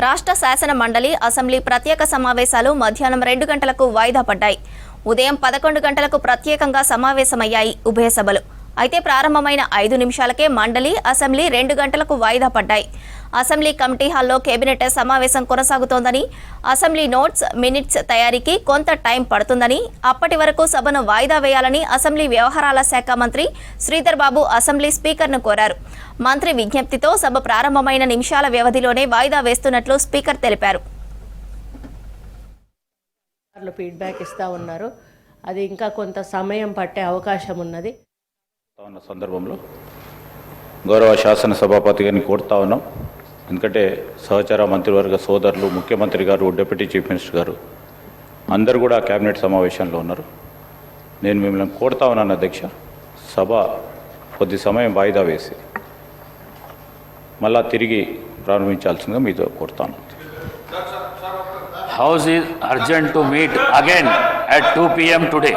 రాష్ట్ర శాసన మండలి అసెంబ్లీ ప్రత్యేక సమావేశాలు మధ్యాహ్నం 2 గంటలకు వాయిదా పడ్డాయి. ఉదయం 11 గంటలకు ప్రత్యేకంగా సమావేశమయ్యాయి ఉభయ సభలు. అయితే ప్రారంభమైన 5 నిమిషాలకే మండలి అసెంబ్లీ 2 గంటలకు వాయిదా పడ్డాయి. అసెంబ్లీ కమిటీ హాల్లో కేబినెట్ సమావేశం కొనసాగుతోందని, అసెంబ్లీ నోట్స్ మినిట్స్ తయారీకి కొంత టైం పడుతుందని, అప్పటి వరకు సభను వాయిదా వేయాలని అసెంబ్లీ వ్యవహారాల శాఖ మంత్రి శ్రీధర్ బాబు అసెంబ్లీ స్పీకర్ను కోరారు. మంత్రి విజ్ఞప్తితో సభ ప్రారంభమైన నిమిషాల వ్యవధిలోనే వాయిదా వేస్తున్నట్లు స్పీకర్ తెలిపారు. ఫీడ్బ్యాక్ ఇస్తా ఉన్నారు. అది ఇంకా కొంత సమయం పట్టే అవకాశం ఉన్నది. సందర్భంలో గౌరవ శాసన సభాపతి గారిని కోరుతా ఉన్నాం. ఎందుకంటే సహచర మంత్రివర్గ సోదరులు, ముఖ్యమంత్రి గారు, డిప్యూటీ చీఫ్ మినిస్టర్ గారు అందరూ కూడా కేబినెట్ సమావేశంలో ఉన్నారు. నేను మిమ్మల్ని కోరుతా ఉన్నాను అధ్యక్ష, సభ కొద్ది సమయం వాయిదా వేసి మళ్ళా తిరిగి ప్రారంభించాల్సిందిగా మీతో కోరుతాను. House is urgent to meet again at 2 p.m. today.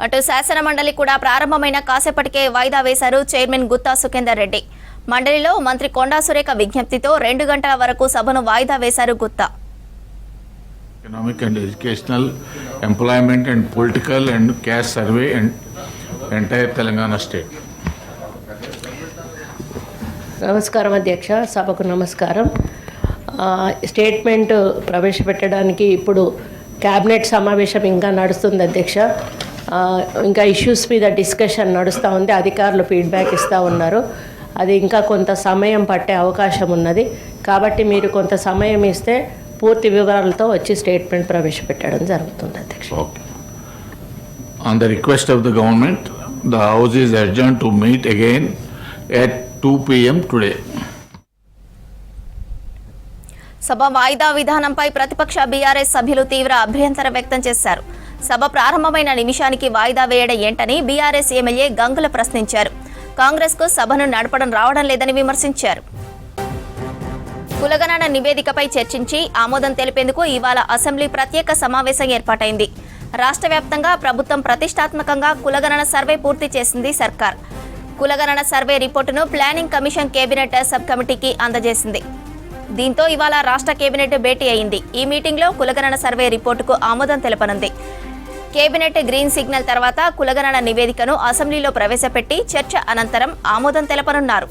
అటు శాసన మండలి కూడా ప్రారంభమైన కాసేపటికే వాయిదా వేశారు చైర్మన్ గుత్తా సుఖేందర్ రెడ్డి. మండలిలో మంత్రి కొండా సురేఖ విజ్ఞప్తితో 2 గంటల వరకు సభను వాయిదా వేశారు Gutta. Economic and educational, employment and political and caste survey and entire Telangana state. నమస్కారం అధ్యక్ష, సభకు నమస్కారం. స్టేట్మెంట్ ప్రవేశపెట్టడానికి ఇప్పుడు క్యాబినెట్ సమావేశం ఇంకా నడుస్తుంది అధ్యక్ష. ఇంకా ఇష్యూస్ మీద డిస్కషన్ నడుస్తూ ఉంది. అధికారులు ఫీడ్బ్యాక్ ఇస్తూ ఉన్నారు. అది ఇంకా కొంత సమయం పట్టే అవకాశం ఉన్నది. కాబట్టి మీరు కొంత సమయం ఇస్తే పూర్తి వివరాలతో వచ్చి స్టేట్మెంట్ ప్రవేశపెట్టడం జరుగుతుంది అధ్యక్ష. On the request of the government, the House is adjourned to meet again at 2 p.m. today. సభ వాయిదా విధానంపై ప్రతిపక్ష బీఆర్ఎస్ సభ్యులు తీవ్ర అభ్యంతరం వ్యక్తం చేశారు. సభ ప్రారంభమైన నిమిషానికి వాయిదా వేయడం ఏంటని బీఆర్ఎస్ ఎమ్మెల్యే గంగుల ప్రశ్నించారు. కాంగ్రెస్ కు సభను నడపడం రావడం లేదని విమర్శించారు. కులగణన నివేదికపై చర్చించి ఆమోదం తెలిపేందుకు ఇవాళ అసెంబ్లీ ప్రత్యేక సమావేశం ఏర్పాటైంది. రాష్ట్ర వ్యాప్తంగా ప్రభుత్వం ప్రతిష్టాత్మకంగా కులగణన సర్వే పూర్తి చేసింది సర్కార్. కులగణన సర్వే రిపోర్టును ప్లానింగ్ కమిషన్ కేబినెట్ సబ్ కమిటీకి అందజేసింది. దీంతో ఇవాళ రాష్ట్ర కేబినెట్ భేటీ అయింది. ఈ మీటింగ్లో కులగణన సర్వే రిపోర్టుకు ఆమోదం తెలపనుంది. కేబినెట్ గ్రీన్ సిగ్నల్ తర్వాత కులగణన నివేదికను అసెంబ్లీలో ప్రవేశపెట్టి చర్చ అనంతరం ఆమోదం తెలపనున్నారు.